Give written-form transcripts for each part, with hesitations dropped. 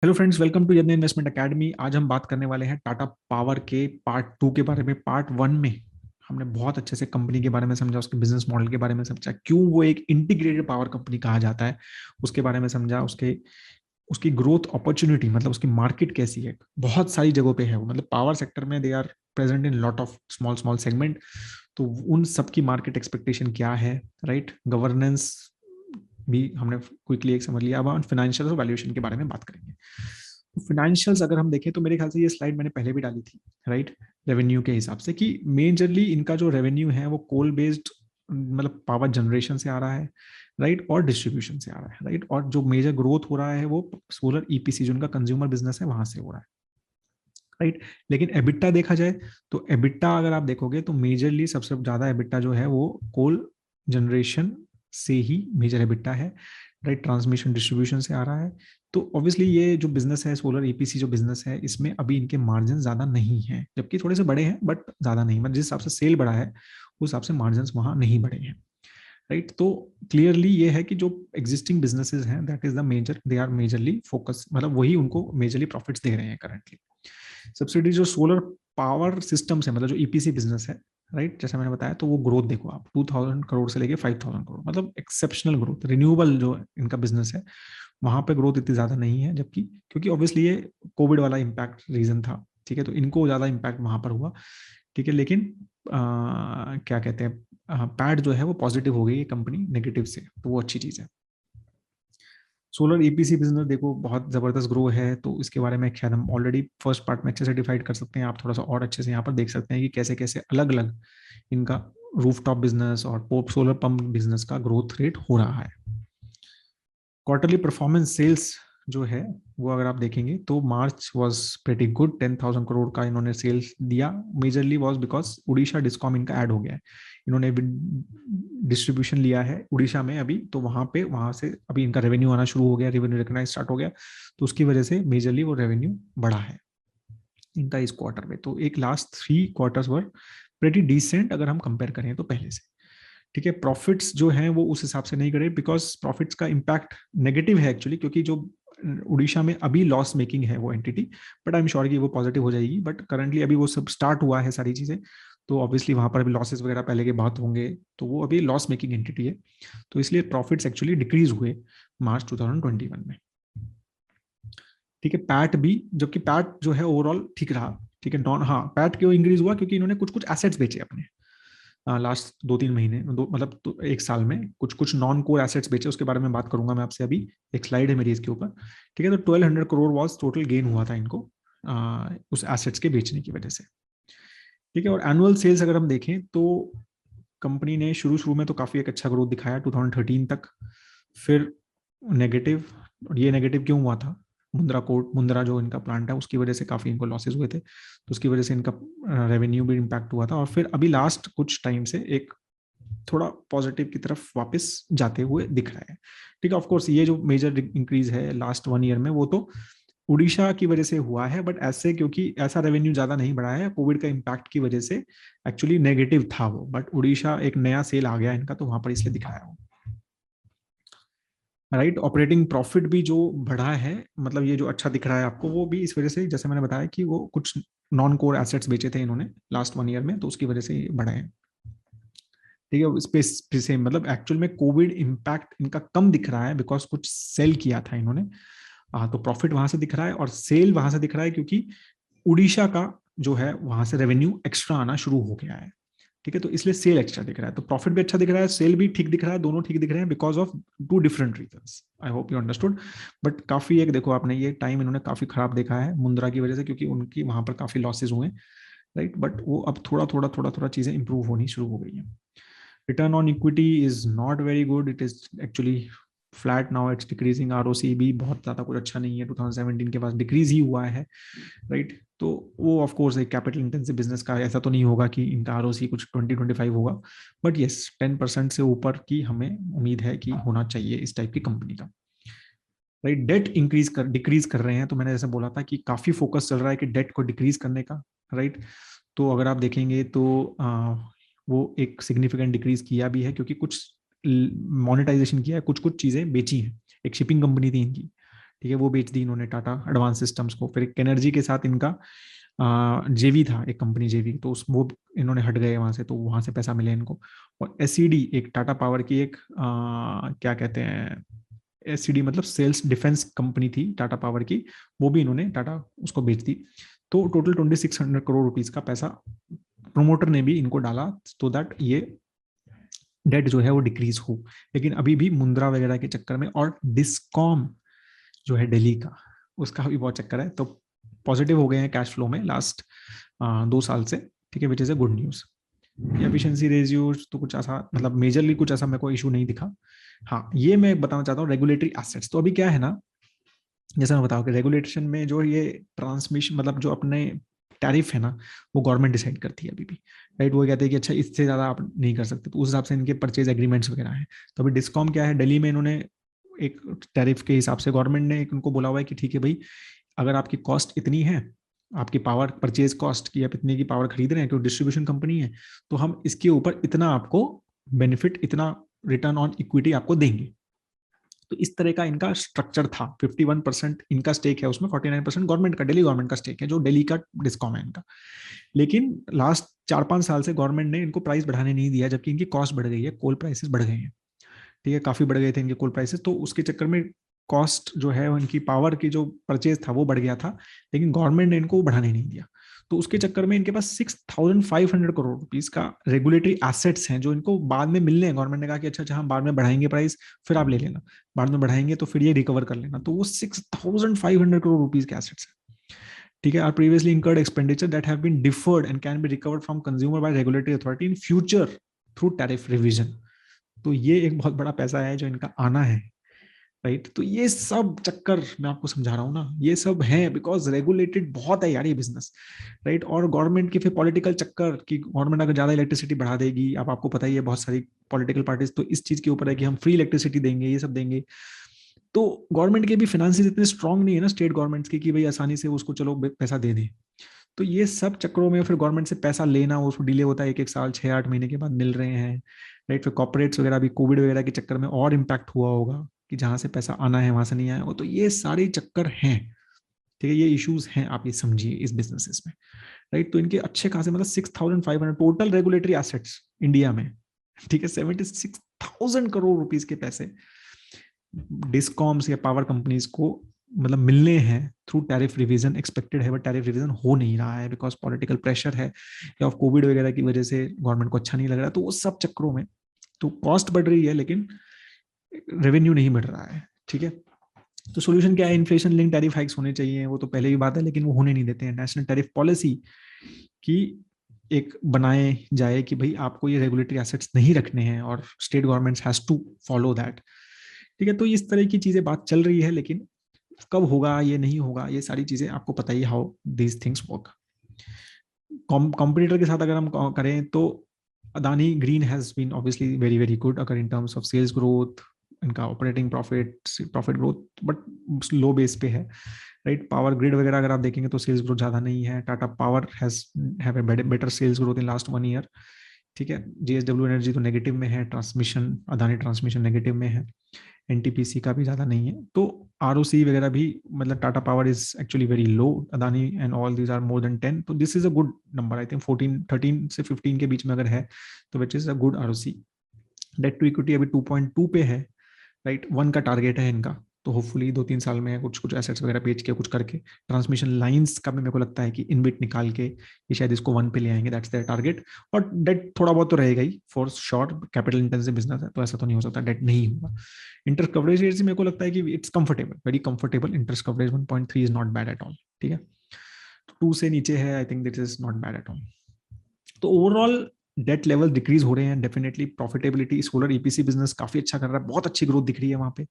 Hello friends, welcome to यज्ञ investment academy. आज हम बात करने वाले हैं टाटा पावर के पार्ट टू के बारे में। पार्ट वन में हमने बहुत अच्छे से कंपनी के बारे में समझा, उसके बिजनेस मॉडल के बारे में समझा, क्यों वो एक इंटीग्रेटेड पावर कंपनी कहा जाता है उसके बारे में समझा, उसके उसकी ग्रोथ अपॉर्चुनिटी मतलब उसकी मार्केट कैसी है। बहुत सारी जगहों पे है वो, मतलब पावर सेक्टर में they are present in lot of small small segment. तो उन सब की मार्केट एक्सपेक्टेशन क्या है, राइट। गवर्नेंस भी हमने क्विकली एक समझ लिया। अब हम फाइनेंशियल और वैल्यूएशन के बारे में बात करेंगे। फाइनेंशियल्स अगर हम देखें तो मेरे ख्याल से ये स्लाइड मैंने पहले भी डाली थी, राइट। रेवेन्यू के हिसाब से कि मेजरली इनका जो रेवेन्यू है वो कोल बेस्ड मतलब पावर जनरेशन से आ रहा है, राइट, और डिस्ट्रीब्यूशन से आ रहा है, राइट। और जो मेजर ग्रोथ हो रहा है वो सोलर ईपीसी जो इनका कंज्यूमर बिजनेस है वहां से हो रहा है, राइट। लेकिन एबिटा देखा जाए तो एबिटा अगर आप देखोगे तो मेजरली सबसे ज्यादा एबिटा जो है वो कोल जनरेशन से ही मेजर एबिटा है, राइट। ट्रांसमिशन डिस्ट्रीब्यूशन से आ रहा है। तो ऑब्वियसली ये जो बिजनेस है सोलर ईपीसी जो बिजनेस है इसमें अभी इनके मार्जिन ज्यादा नहीं है, जबकि थोड़े से बड़े हैं बट ज्यादा नहीं। मतलब जिस हिसाब से सेल बढ़ा है उस हिसाब से मार्जिन वहां नहीं बढ़े हैं, राइट। तो क्लियरली ये है कि जो एग्जिस्टिंग बिजनेसेस हैं that is the major, they are majorly focus, मतलब वही उनको मेजरली प्रॉफिट्स दे रहे हैं करंटली। सब्सिडी जो सोलर पावर सिस्टम है मतलब जो ईपीसी बिजनेस है, राइट, जैसा मैंने बताया, तो वो ग्रोथ देखो आप 2000 करोड़ से लेके 5000 करोड़, मतलब एक्सेप्शनल ग्रोथ। रिन्यूएबल जो इनका बिजनेस है वहां पे ग्रोथ इतनी ज्यादा नहीं है, जबकि क्योंकि ऑब्वियसली ये कोविड वाला इम्पैक्ट रीजन था, ठीक है, तो इनको ज्यादा इम्पैक्ट वहां पर हुआ, ठीक है। लेकिन क्या कहते हैं, पैड जो है वो पॉजिटिव हो गई है कंपनी नेगेटिव से, तो वो अच्छी चीज है। सोलर ईपीसी बिजनेस देखो बहुत जबरदस्त ग्रो है, तो इसके बारे में शायद हम ऑलरेडी फर्स्ट पार्ट में अच्छे से डिफाइड कर सकते हैं। आप थोड़ा सा और अच्छे से यहाँ पर देख सकते हैं कि कैसे कैसे अलग अलग इनका रूफटॉप बिजनेस और पोप सोलर पंप बिजनेस का ग्रोथ रेट हो रहा है। क्वार्टरली परफॉर्मेंस सेल्स जो है वो अगर आप देखेंगे तो मार्च वाज प्रेटी गुड, 10,000 करोड़ का इन्होंने सेल्स दिया। Majorly was because Orissa discom इनका ऐड हो गया है, इन्होंने डिस्ट्रीब्यूशन लिया है उड़ीसा में अभी, तो वहां से अभी इनका रेवेन्यू आना शुरू हो गया, रेवेन्यू रिकग्नाइज स्टार्ट हो गया, तो उसकी वजह से मेजरली वो रेवेन्यू बढ़ा है इनका इस क्वार्टर में। तो एक लास्ट 3 क्वार्टर्स वर प्रेटी डिसेंट अगर हम कंपेयर करें तो पहले से, ठीक है। प्रॉफिट्स जो हैं वो उस हिसाब से नहीं करे, बिकॉज प्रॉफिट्स का इम्पैक्ट नेगेटिव है एक्चुअली, क्योंकि जो उड़ीसा में अभी लॉस मेकिंग है वो entity, but I am sure कि वो पॉजिटिव हो जाएगी। बट करंटली अभी वो सब स्टार्ट हुआ है सारी चीजें, तो ऑब्वियसली वहां पर अभी लॉसेस वगैरह पहले के बात होंगे, तो वो अभी लॉस मेकिंग एंटिटी है, तो इसलिए प्रॉफिट्स एक्चुअली डिक्रीज हुए मार्च 2021 में, ठीक है। पैट भी, जबकि पैट जो है ओवरऑल ठीक रहा, ठीक है। नॉन, हाँ, पैट क्यों इंक्रीज हुआ, क्योंकि इन्होंने कुछ कुछ एसेट्स बेचे अपने लास्ट 2-3 महीने, मतलब तो एक साल में कुछ कुछ नॉन कोर एसेट्स बेचे, उसके बारे में बात करूंगा मैं आपसे अभी, एक स्लाइड है मेरी इसके ऊपर, ठीक है। तो 1200 करोड़ वॉज टोटल गेन हुआ था इनको उस एसेट्स के बेचने की वजह से, ठीक है। और एनुअल सेल्स अगर हम देखें तो कंपनी ने शुरू शुरू में तो काफी एक अच्छा ग्रोथ दिखाया 2013 तक, फिर नेगेटिव। और ये नेगेटिव क्यों हुआ था, मुंद्रा जो इनका प्लांट है उसकी वजह से काफी इनको लॉसेस हुए थे, तो उसकी वजह से इनका रेवेन्यू भी इम्पैक्ट हुआ था। और फिर अभी लास्ट कुछ टाइम से एक थोड़ा पॉजिटिव की तरफ वापस जाते हुए दिख रहा है, ठीक है। ऑफकोर्स ये जो मेजर इंक्रीज है लास्ट 1 ईयर में वो तो उड़ीसा की वजह से हुआ है, बट ऐसे क्योंकि ऐसा रेवेन्यू ज्यादा नहीं बढ़ा है कोविड का इम्पैक्ट की वजह से, एक्चुअली नेगेटिव था वो, बट उड़ीसा एक नया सेल आ गया इनका तो वहां पर इसलिए दिखाया वो, राइट। ऑपरेटिंग प्रॉफिट भी जो बढ़ा है, मतलब ये जो अच्छा दिख रहा है आपको, वो भी इस वजह से जैसे मैंने बताया कि वो कुछ नॉन कोर एसेट्स बेचे थे इन्होंने लास्ट 1 ईयर में, तो उसकी वजह से ये बढ़े हैं, ठीक है। स्पेस से मतलब एक्चुअल में कोविड इम्पैक्ट इनका कम दिख रहा है बिकॉज कुछ सेल किया था इन्होंने, तो प्रॉफिट वहां से दिख रहा है और सेल वहां से दिख रहा है क्योंकि उड़ीसा का जो है वहां से रेवेन्यू एक्स्ट्रा आना शुरू हो गया है, ठीक है। तो इसलिए सेल एक्स्ट्रा दिख रहा है, तो प्रॉफिट भी अच्छा दिख रहा है, सेल भी ठीक दिख रहा है, दोनों ठीक दिख रहे हैं because of two different reasons. I hope you understood. But काफी एक देखो आपने ये टाइम इन्होंने काफी खराब देखा है मुंद्रा की वजह से, क्योंकि उनकी वहां पर काफी लॉसेज हुए, राइट। बट वो अब थोड़ा थोड़ा चीजें इंप्रूव होनी शुरू हो गई है। Return on equity is not very good, it is actually flat now, it's decreasing. ROC भी बहुत ज्यादा कुछ अच्छा नहीं है, 2017 के बाद डिक्रीज ही हुआ है, राइट। तो वो ऑफ कोर्स एक कैपिटल इंटेंसिव बिजनेस का ऐसा तो नहीं होगा कि इनका आरओसी कुछ 20-25 होगा, बट यस 10% से ऊपर की हमें उम्मीद है कि होना चाहिए इस टाइप की कंपनी का, राइट। डेट डिक्रीज कर रहे हैं, तो मैंने जैसे बोला था कि काफी फोकस चल रहा है कि डेट को डिक्रीज करने का, राइट। तो अगर आप देखेंगे तो वो एक सिग्निफिकेंट डिक्रीज किया भी है, क्योंकि कुछ मोनेटाइजेशन किया है, कुछ कुछ चीजें बेची हैं। एक शिपिंग कंपनी थी इनकी, ठीक है, वो बेच दी इन्होंने टाटा एडवांस सिस्टम्स को। फिर एक एनर्जी के साथ इनका जेवी था, एक कंपनी जेवी, तो उस वो इन्होंने हट गए वहां से, तो वहां से पैसा मिले इनको। और एसईडी एक टाटा पावर की एक क्या कहते हैं, एसईडी मतलब सेल्स डिफेंस कंपनी थी टाटा पावर की, वो भी इन्होंने टाटा उसको बेच दी। तो टोटल 2600 करोड़ रुपीज का पैसा प्रोमोटर ने भी इनको डाला, सो दैट ये डेट जो है वो डिक्रीज हो। लेकिन अभी भी मुंद्रा वगैरह के चक्कर में, और डिस्कॉम जो है दिल्ली का, उसका भी बहुत चक्कर है। तो पॉजिटिव हो गए हैं कैश फ्लो में लास्ट 2 साल से, ठीक है, विच is a good news. Efficiency ratios तो कुछ ऐसा, मतलब मेजरली कुछ ऐसा मेरे को इशू नहीं दिखा। हाँ, ये मैं बताना चाहता हूँ रेगुलेटरी एसेट्स। तो अभी क्या है ना, जैसे मैं बताऊँ कि रेगुलेशन में जो ये ट्रांसमिशन, मतलब जो अपने टैरिफ है ना, वो गवर्नमेंट डिसाइड करती है अभी भी, राइट। वो कहते हैं कि अच्छा इससे ज्यादा आप नहीं कर सकते, तो उस हिसाब से इनके परचेज एग्रीमेंट्स वगैरह हैं। तो अभी डिस्कॉम क्या है, दिल्ली में इन्होंने एक टैरिफ के हिसाब से गवर्नमेंट ने एक उनको बोला हुआ है कि ठीक है भाई, अगर आपकी कॉस्ट इतनी है, आपकी पावर परचेज कॉस्ट की, आप इतने की पावर खरीद रहे हैं, क्योंकि डिस्ट्रीब्यूशन कंपनी है, तो हम इसके ऊपर इतना आपको बेनिफिट, इतना रिटर्न ऑन इक्विटी आपको देंगे। तो इस तरह का इनका स्ट्रक्चर था। 51% इनका स्टेक है उसमें, 49% गवर्नमेंट का, दिल्ली गवर्नमेंट का स्टेक है, जो दिल्ली का डिस्कॉम है इनका। लेकिन लास्ट 4-5 साल से गवर्नमेंट ने इनको प्राइस बढ़ाने नहीं दिया, जबकि इनकी कॉस्ट बढ़ गई है, कोल प्राइसेस बढ़ गए हैं, ठीक है, काफी बढ़ गए थे इनके कोल प्राइसेस। तो उसके चक्कर में कॉस्ट जो है इनकी पावर की जो परचेज था वो बढ़ गया था, लेकिन गवर्नमेंट ने इनको बढ़ाने नहीं दिया। तो उसके चक्कर में इनके पास 6500 करोड़ रुपीज का रेगुलेटरी एसेट्स हैं, जो इनको बाद में मिलने हैं। गवर्नमेंट ने कहा कि अच्छा अच्छा हम बाद में बढ़ाएंगे प्राइस, फिर आप ले लेना, बाद में बढ़ाएंगे तो फिर ये रिकवर कर लेना। तो वो 6500 करोड़ रुपीज के एसेट्स हैं, ठीक है। Are previously incurred expenditure that have been deferred and can be recovered from consumer by regulatory authority in future through tariff revision। तो ये एक बहुत बड़ा पैसा है जो इनका आना है, राइट। तो ये सब चक्कर मैं आपको समझा रहा हूँ ना, ये सब है बिकॉज रेगुलेटेड बहुत है यार ये बिजनेस, राइट। और गवर्नमेंट के फिर पॉलिटिकल चक्कर कि गवर्नमेंट अगर ज्यादा इलेक्ट्रिसिटी बढ़ा देगी, अब आपको पता ही है बहुत सारी पॉलिटिकल पार्टीज तो इस चीज के ऊपर है कि हम फ्री इलेक्ट्रिसिटी देंगे, ये सब देंगे। तो गवर्नमेंट के भी फाइनेंसिस इतने स्ट्रांग नहीं है ना स्टेट गवर्नमेंट्स के, कि भाई आसानी से उसको चलो पैसा दे दें। तो ये सब चक्करों में फिर गवर्नमेंट से पैसा लेना, उसको डिले होता है, 1-1 साल 6-8 महीने के बाद मिल रहे हैं, राइट। फिर कॉर्पोरेट्स वगैरह भी कोविड वगैरह के चक्कर में और इम्पैक्ट हुआ होगा, कि जहां से पैसा आना है वहां से नहीं आया हो। तो ये सारे चक्कर हैं, ठीक है, ये इश्यूज हैं, आप ये समझिए इस बिजनेसेस में, राइट। तो इनके अच्छे खासे, मतलब 6500 टोटल रेगुलेटरी एसेट्स इंडिया में, ठीक है, 76,000 करोड़ रुपीज के पैसे डिस्कॉम्स या पावर कंपनीज को मतलब मिलने हैं थ्रू टैरिफ रिवीजन, एक्सपेक्टेड है, बट टैरिफ रिवीजन हो नहीं रहा है बिकॉज पॉलिटिकल प्रेशर है, या कोविड वगैरह की वजह से गवर्नमेंट को अच्छा नहीं लग रहा। तो वो सब चक्करों में तो कॉस्ट बढ़ रही है, लेकिन रेवेन्यू नहीं बढ़ रहा है, ठीक है। तो सोल्यूशन क्या है, इन्फ्लेशन लिंक टैरिफ हाइक्स होने चाहिए, वो तो पहले की बात है, लेकिन वो होने नहीं देते हैं। नेशनल टैरिफ पॉलिसी की एक बनाए जाए कि भाई आपको ये रेगुलेटरी एसेट्स नहीं रखने हैं, और state governments has to follow that, ठीक है। तो इस तरह की चीजें बात चल रही है, लेकिन कब होगा ये नहीं होगा, ये सारी चीजें आपको पता ही how these things work. Competitor के साथ अगर हम करें तो Adani green has been obviously very very good, अगर in terms of sales growth, इनका operating profit growth, but low base पे है, राइट। पावर ग्रिड वगैरह अगर आप देखेंगे तो सेल्स ग्रोथ ज्यादा नहीं है। Tata power has have a better sales growth in last 1 year, ठीक है। जेएसडब्ल्यू एनर्जी तो नेगेटिव में है, ट्रांसमिशन अदानी ट्रांसमिशन नेगेटिव में है, एनटीपीसी का भी ज्यादा नहीं है। तो आरओसी वगैरह भी, मतलब Tata power is actually very low, Adani and all these are more than 10, तो this is a good number. I think 13 से 15 के बीच में अगर है तो which is a good ROC. Debt to equity अभी 2.2 पे है, राइट। 1 का टारगेट है इनका, तो होपफुली 2-3 साल में कुछ कुछ एसेट्स वगैरह बेच के कुछ करके, ट्रांसमिशन लाइंस का भी मेरे को लगता है कि इनबिट निकाल के ये शायद इसको 1 पे ले आएंगे, दैट्स देयर टारगेट। और डेट थोड़ा बहुत तो रहेगा ही for sure, capital intensive business है, तो ऐसा तो नहीं हो सकता डेट नहीं होगा। इंटरेस्ट कवरेज रेट से मेरे को लगता है कि it's comfortable, very comfortable interest coverage, 1.3 is not bad at all, ठीक है। 2 से नीचे है, I think that is not bad at all. तो ओवरऑल डेट लेवल डिक्रीज हो रहे हैं, definitely profitability solar EPC business काफी अच्छा कर रहा है, बहुत अच्छी ग्रोथ दिख रही है वहां पे।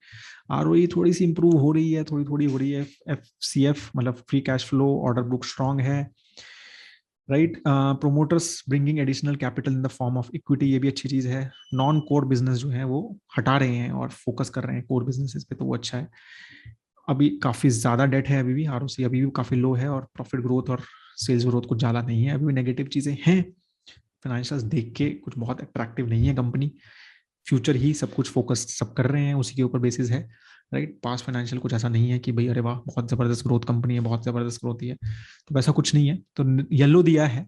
आरओई थोड़ी सी इंप्रूव हो रही है, थोड़ी थोड़ी हो रही है। एफसीएफ मतलब free cash flow, order book strong है, right. Promoters bringing additional capital in the form of equity, ये भी अच्छी चीज है। नॉन कोर बिजनेस जो है वो हटा रहे हैं और फोकस कर रहे हैं कोर बिजनेसेस पे, तो वो अच्छा है। अभी काफी ज्यादा डेट है, अभी भी आरओसी अभी भी काफी लो है, और प्रॉफिट ग्रोथ और सेल्स ग्रोथ कुछ ज्यादा नहीं है, अभी भी नेगेटिव चीजें हैं। फाइनेंशियल्स देख के कुछ बहुत अट्रैक्टिव नहीं है कंपनी, फ्यूचर ही सब कुछ फोकस सब कर रहे हैं, उसी के ऊपर बेसिस है। राइट। पास्ट फाइनेंशियल कुछ ऐसा नहीं है कि भाई अरे वाह बहुत जबरदस्त ग्रोथ कंपनी है, बहुत जबरदस्त ग्रोथ है, तो वैसा कुछ नहीं है, तो येलो दिया है,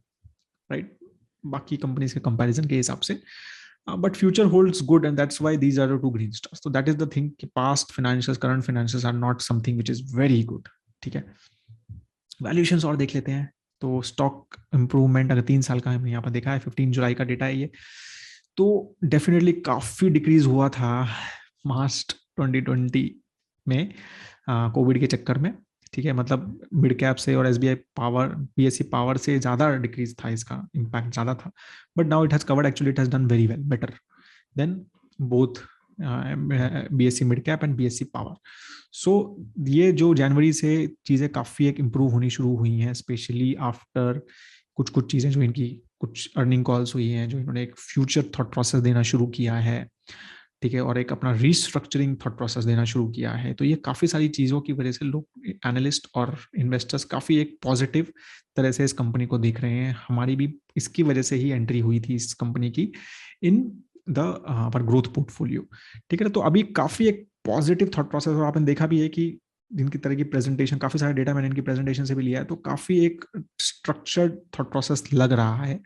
राइट, बाकी कंपनीज के कंपैरिजन के हिसाब से। But future holds good and that's why these are the two green stars. तो दैट इज द थिंग कि past financials, current financials are not something which is very good. ठीक है, valuations और देख लेते हैं। तो स्टॉक इंप्रूवमेंट अगर 3 साल का हमने यहाँ पर देखा है, 15 जुलाई का डेटा है ये, तो डेफिनेटली काफी डिक्रीज हुआ था मार्च 2020 में कोविड के चक्कर में। ठीक है, मतलब मिड कैप से और एसबीआई पावर, बीएससी पावर से ज्यादा डिक्रीज था, इसका इम्पैक्ट ज्यादा था। But now it has covered, actually it has done very well, better than both BSE mid cap and BSE power. So ये जो जनवरी से चीजें काफी एक इम्प्रूव होनी शुरू हुई हैं, स्पेशली आफ्टर कुछ कुछ चीजें जो इनकी कुछ अर्निंग कॉल्स हुई हैं, जो इन्होंने एक फ्यूचर थॉट प्रोसेस देना शुरू किया है। ठीक है, और एक अपना रीस्ट्रक्चरिंग थॉट प्रोसेस देना शुरू किया है। तो ये काफी सारी चीजों की वजह से लोग, एनालिस्ट और इन्वेस्टर्स काफी एक पॉजिटिव तरह से इस कंपनी को देख रहे हैं। हमारी भी इसकी वजह से ही एंट्री हुई थी इस कंपनी की इन द पर ग्रोथ पोर्टफोलियो। ठीक है, तो अभी काफी एक पॉजिटिव थॉट प्रोसेस, और आपने देखा भी है कि जिनकी तरह की प्रेजेंटेशन, काफी सारा डेटा मैंने इनकी प्रेजेंटेशन से भी लिया है, तो काफी एक स्ट्रक्चर्ड थॉट प्रोसेस लग रहा है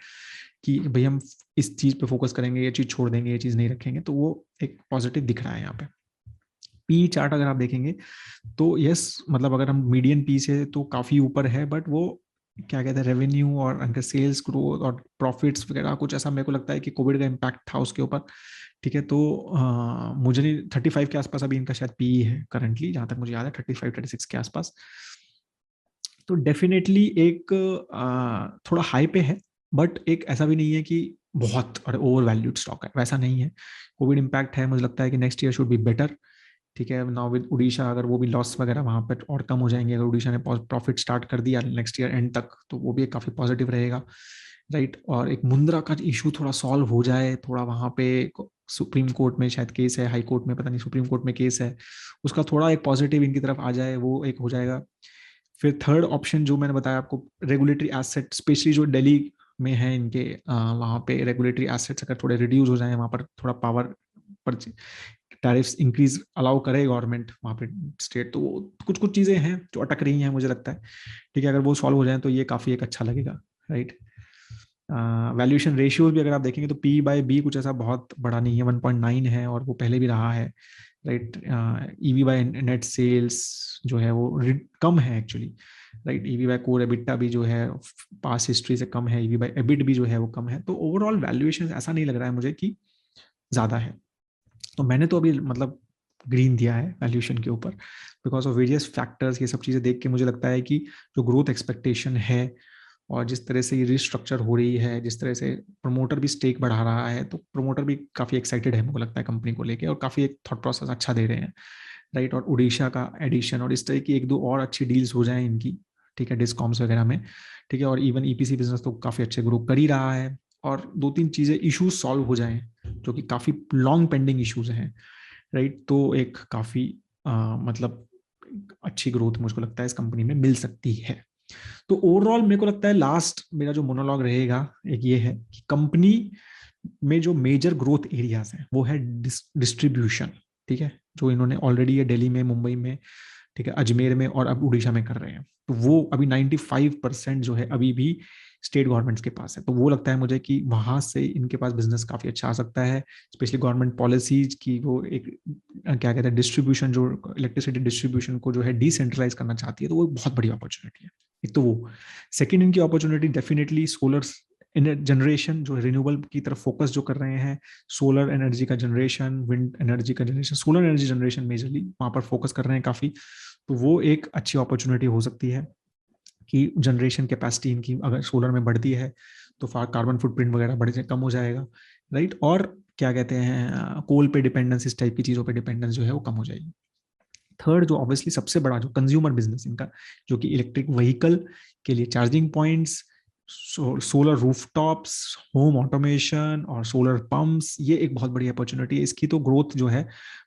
कि भाई हम इस चीज पे फोकस करेंगे, ये चीज छोड़ देंगे, ये चीज नहीं रखेंगे। तो वो एक पॉजिटिव दिख रहा है यहाँ पे। पी चार्ट अगर आप देखेंगे तो यस, मतलब अगर हम मीडियन पी से तो काफी ऊपर है, बट वो क्या कहते हैं, रेवेन्यू और उनके सेल्स ग्रोथ और प्रॉफिट्स वगैरह कुछ ऐसा मेरे को लगता है कि कोविड का इम्पैक्ट था उसके ऊपर। ठीक है, तो मुझे नहीं, 35 के आसपास अभी इनका शायद पी है करंटली, जहां तक मुझे याद है 35-36 के आसपास। तो डेफिनेटली एक थोड़ा हाई पे है, बट एक ऐसा भी नहीं है कि बहुत और ओवर वैल्यूड स्टॉक है, वैसा नहीं है। कोविड इम्पैक्ट है, मुझे लगता है कि next year should be better. ठीक है, नाउ विद उड़ीसा, अगर वो भी लॉस वगैरह वहां पर और कम हो जाएंगे, अगर उड़ीसा ने प्रॉफिट स्टार्ट कर दिया नेक्स्ट ईयर एंड तक, तो वो भी एक काफी पॉजिटिव रहेगा, राइट। और एक मुंद्रा का इशू थोड़ा सॉल्व हो जाए, थोड़ा वहां पे सुप्रीम कोर्ट में शायद केस है, हाई कोर्ट में पता नहीं, सुप्रीम कोर्ट में केस है, उसका थोड़ा एक पॉजिटिव इनकी तरफ आ जाए, वो एक हो जाएगा। फिर थर्ड ऑप्शन जो मैंने बताया आपको, रेगुलेटरी एसेट, स्पेशली जो दिल्ली में है इनके, वहां पे रेगुलेटरी एसेट्स अगर थोड़े रिड्यूस हो जाए, वहां पर थोड़ा पावर पर टैरिफ्स इंक्रीज अलाउ करे गवर्नमेंट वहां पे, स्टेट, तो वो कुछ कुछ चीजें हैं जो अटक रही हैं मुझे लगता है। ठीक है, अगर वो सॉल्व हो जाए तो ये काफी एक अच्छा लगेगा, राइट। वैल्यूएशन रेशियोज भी अगर आप देखेंगे तो पी बाय बी कुछ ऐसा बहुत बड़ा नहीं है, 1.9 है, और वो पहले भी रहा है, right. EV by net sales जो है वो कम है actually, right. EV by core EBITDA भी जो है पास हिस्ट्री से कम है, ईवी बाय एबिट भी जो है वो कम है। तो ओवरऑल वैल्यूएशन ऐसा नहीं लग रहा है मुझे कि ज्यादा है। तो मैंने तो अभी मतलब ग्रीन दिया है वैल्यूएशन के ऊपर, बिकॉज ऑफ वेरियस फैक्टर्स। ये सब चीजें देख के मुझे लगता है कि जो ग्रोथ एक्सपेक्टेशन है, और जिस तरह से ये रिस्ट्रक्चर हो रही है, जिस तरह से प्रमोटर भी स्टेक बढ़ा रहा है, तो प्रमोटर भी काफी एक्साइटेड है, मुझे लगता है कंपनी को लेके, और काफी एक थॉट प्रोसेस अच्छा दे रहे हैं, राइट। और उड़ीसा का एडिशन और इस तरह की एक दो और अच्छी डील्स हो जाए इनकी, ठीक है, डिस्कॉम्स वगैरह में। ठीक है, और इवन ईपीसी बिजनेस तो काफी अच्छे ग्रो कर ही रहा है, और दो तीन चीजें इश्यूज सॉल्व हो जाएं जो कि काफी लॉन्ग पेंडिंग इश्यूज हैं, राइट। तो एक काफी मतलब अच्छी ग्रोथ मुझको लगता है इस कंपनी में मिल सकती है। तो ओवरऑल मेरे को लगता है लास्ट मेरा जो मोनोलॉग रहेगा एक ये है कि कंपनी में जो मेजर ग्रोथ एरियाज हैं वो है डिस्ट्रीब्यूशन। ठीक है, जो इन्होंने ऑलरेडी ये दिल्ली में, मुंबई में, ठीक है, अजमेर में और अब उड़ीसा में कर रहे हैं, तो वो अभी 95% जो है अभी भी स्टेट गवर्नमेंट्स के पास है। तो वो लगता है मुझे कि वहां से इनके पास बिजनेस काफी अच्छा आ सकता है, स्पेशली गवर्नमेंट पॉलिसीज की वो एक क्या कहते हैं, डिस्ट्रीब्यूशन, जो इलेक्ट्रिसिटी डिस्ट्रीब्यूशन को जो है डिसेंट्रलाइज करना चाहती है, तो वो बहुत बड़ी अपॉर्चुनिटी है। एक तो वो, सेकेंड इनकी अपॉर्चुनिटी डेफिनेटली सोलर जनरेशन, जो रिन्यूएबल की तरफ फोकस जो कर रहे हैं, सोलर एनर्जी का जनरेशन, विंड एनर्जी का generation, solar energy generation majorly वहां पर फोकस कर रहे हैं काफी। तो वो एक अच्छी अपॉर्चुनिटी हो सकती है कि जनरेशन कैपेसिटी इनकी अगर सोलर में बढ़ती है तो कार्बन फुटप्रिंट वगैरह बढ़ कम हो जाएगा, राइट। और क्या कहते हैं, कोल पे डिपेंडेंस, इस टाइप की चीजों पे डिपेंडेंस जो है वो कम हो जाएगी। थर्ड, जो ऑब्वियसली सबसे बड़ा जो कंज्यूमर बिजनेस इनका, जो कि इलेक्ट्रिक व्हीकल के लिए charging points, solar rooftops, home automation और सोलर पंप्स, ये एक बहुत बड़ी अपॉर्चुनिटी है। इसकी तो ग्रोथ जो है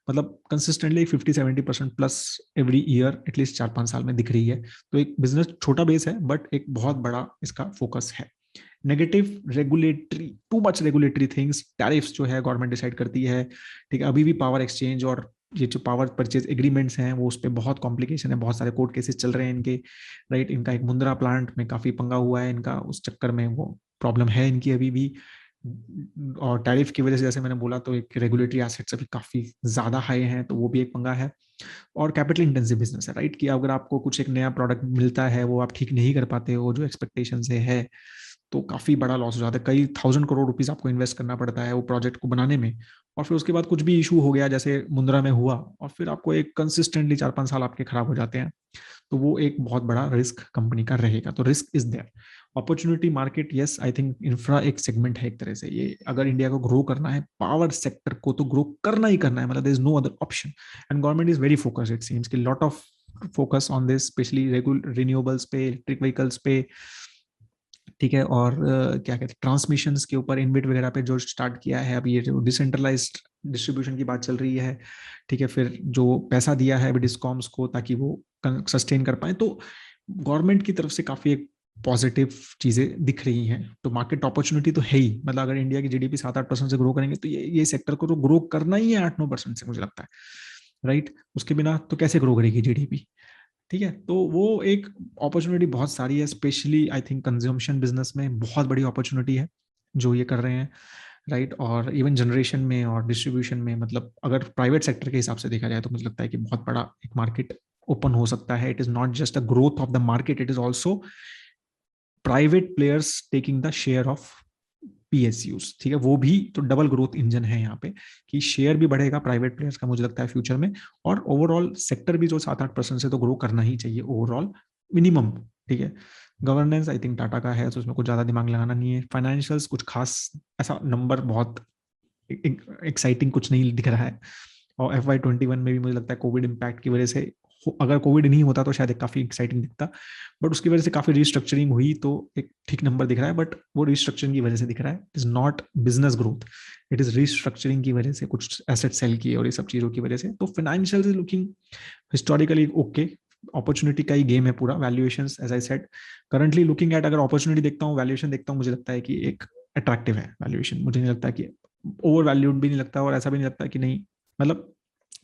मतलब consistently 50-70% plus every year, at least 4-5 साल में दिख रही है। तो एक बिजनेस छोटा बेस है, बट एक बहुत बड़ा इसका फोकस है। Negative, regulatory, too much regulatory things, tariffs जो है गवर्नमेंट डिसाइड करती है। ठीक है, अभी भी पावर एक्सचेंज और ये जो पावर परचेज एग्रीमेंट्स हैं वो उस पर बहुत कॉम्प्लिकेशन है, बहुत सारे कोर्ट केसेस चल रहे हैं इनके, राइट। इनका एक मुंद्रा प्लांट में काफी पंगा हुआ है इनका, उस चक्कर में वो प्रॉब्लम है इनकी अभी भी। और टैरिफ की वजह से जैसे मैंने बोला तो एक रेगुलेटरी एसेट्स अभी काफी ज्यादा हाई हैं, तो वो भी एक पंगा है। और कैपिटल इंटेंसिव बिजनेस है, राइट, कि अगर आपको कुछ एक नया प्रोडक्ट मिलता है वो आप ठीक नहीं कर पाते हो जो एक्सपेक्टेशन से है, तो काफी बड़ा लॉस हो जाता है। कई 1000 करोड़ रुपीज आपको इन्वेस्ट करना पड़ता है वो प्रोजेक्ट को बनाने में, और फिर उसके बाद कुछ भी इशू हो गया जैसे मुंद्रा में हुआ, और फिर आपको एक कंसिस्टेंटली 4-5 साल आपके खराब हो जाते हैं। तो वो एक बहुत बड़ा रिस्क कंपनी का रहेगा। तो risk is there. Opportunity market, yes, I think infra एक सेगमेंट है एक तरह से। ये अगर इंडिया को ग्रो करना है, पावर सेक्टर को तो ग्रो करना ही करना है, मतलब there is no other option. And government is very focused, it seems कि lot of focus on this, specially renewables पे, इलेक्ट्रिक व्हीकल्स पे, ठीक है। और क्या कहते हैं, ट्रांसमिशन के ऊपर, इनबिट वगैरह पे जो स्टार्ट किया है अभी, ये जो डिसेंट्रलाइज्ड डिस्ट्रीब्यूशन की बात चल रही है, ठीक है। फिर जो पैसा दिया है अभी डिस्कॉम्स को ताकि वो सस्टेन कर पाए, तो गवर्नमेंट की तरफ से काफी एक पॉजिटिव चीजें दिख रही हैं। तो मार्केट अपॉर्चुनिटी तो है ही, मतलब अगर इंडिया की जीडीपी 7-8% से ग्रो करेंगे तो ये सेक्टर को तो ग्रो करना ही है 8-9% से, मुझे लगता है, राइट। उसके बिना तो कैसे ग्रो करेगी जीडीपी, ठीक है। तो वो एक अपॉर्चुनिटी बहुत सारी है, specially I think consumption business में बहुत बड़ी अपॉर्चुनिटी है जो ये कर रहे हैं, राइट। और इवन जनरेशन में और डिस्ट्रीब्यूशन में, मतलब अगर प्राइवेट सेक्टर के हिसाब से देखा जाए तो मुझे लगता है कि बहुत बड़ा एक मार्केट ओपन हो सकता है। It is not just a growth of the market, it is also private players taking the share of PSUs, ठीक है। वो भी तो डबल ग्रोथ इंजन है यहाँ पे, कि शेयर भी बढ़ेगा प्राइवेट प्लेयर्स का मुझे लगता है फ्यूचर में, और ओवरऑल सेक्टर भी जो 7-8% से तो ग्रो करना ही चाहिए ओवरऑल मिनिमम, ठीक है। गवर्नेंस आई थिंक टाटा का है, तो उसमें कुछ ज्यादा दिमाग लगाना नहीं है। फाइनेंशियल्स कुछ खास ऐसा नंबर बहुत एक्साइटिंग कुछ नहीं दिख रहा है। और FY21 में भी मुझे लगता है कोविड इम्पैक्ट की वजह से, अगर कोविड नहीं होता तो शायद काफी एक्साइटिंग दिखता, बट उसकी वजह से काफी रिस्ट्रक्चरिंग हुई, तो एक ठीक नंबर दिख रहा है, बट वो रिस्ट्रक्चरिंग की वजह से दिख रहा है, it is not business growth, it is restructuring की वजह से, कुछ एसेट सेल किए और ये सब चीजों की वजह से। तो financial is looking historically okay, opportunity का ही गेम है पूरा। Valuation as I said, currently looking at, अगर अपॉर्चुनिटी देखता हूँ, वैल्यूएशन देखता हूँ, मुझे लगता है कि एक अट्रैक्टिव है वैल्यूएशन। मुझे नहीं लगता कि ओवर वैल्यूड भी नहीं लगता, और ऐसा भी नहीं लगता कि नहीं, मतलब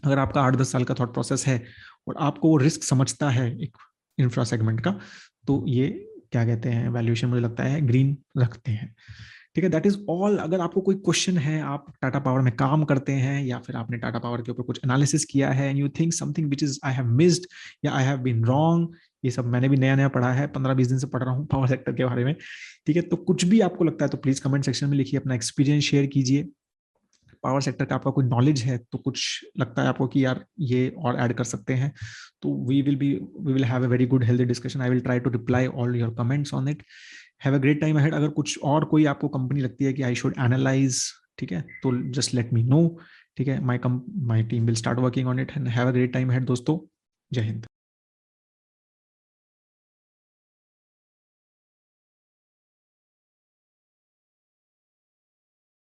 अगर आपका 8-10 साल का थॉट प्रोसेस है और आपको वो रिस्क समझता है एक इंफ्रा सेगमेंट का, तो ये क्या कहते हैं, वैल्यूएशन मुझे लगता है ग्रीन रखते हैं, ठीक है। That is all. अगर आपको कोई क्वेश्चन है, आप टाटा पावर में काम करते हैं या फिर आपने टाटा पावर के ऊपर कुछ एनालिसिस किया है, and you think something which is I have missed या आई हैव बीन रॉन्ग, ये सब मैंने भी नया नया पढ़ा है, 15-20 दिन से पढ़ रहा हूँ पावर सेक्टर के बारे में, ठीक है। तो कुछ भी आपको लगता है तो प्लीज कमेंट सेक्शन में लिखिए, अपना एक्सपीरियंस शेयर कीजिए। पावर सेक्टर का आपका कोई नॉलेज है तो कुछ लगता है आपको कि यार ये और ऐड कर सकते हैं, तो we will have a very good healthy discussion. I will try to reply all your comments on it. Have a great time ahead. अगर कुछ और कोई आपको कंपनी लगती है कि आई शुड एनालाइज, ठीक है, तो जस्ट लेट मी नो, ठीक है। My team will start working on it, and have a great time ahead दोस्तों। जय हिंद।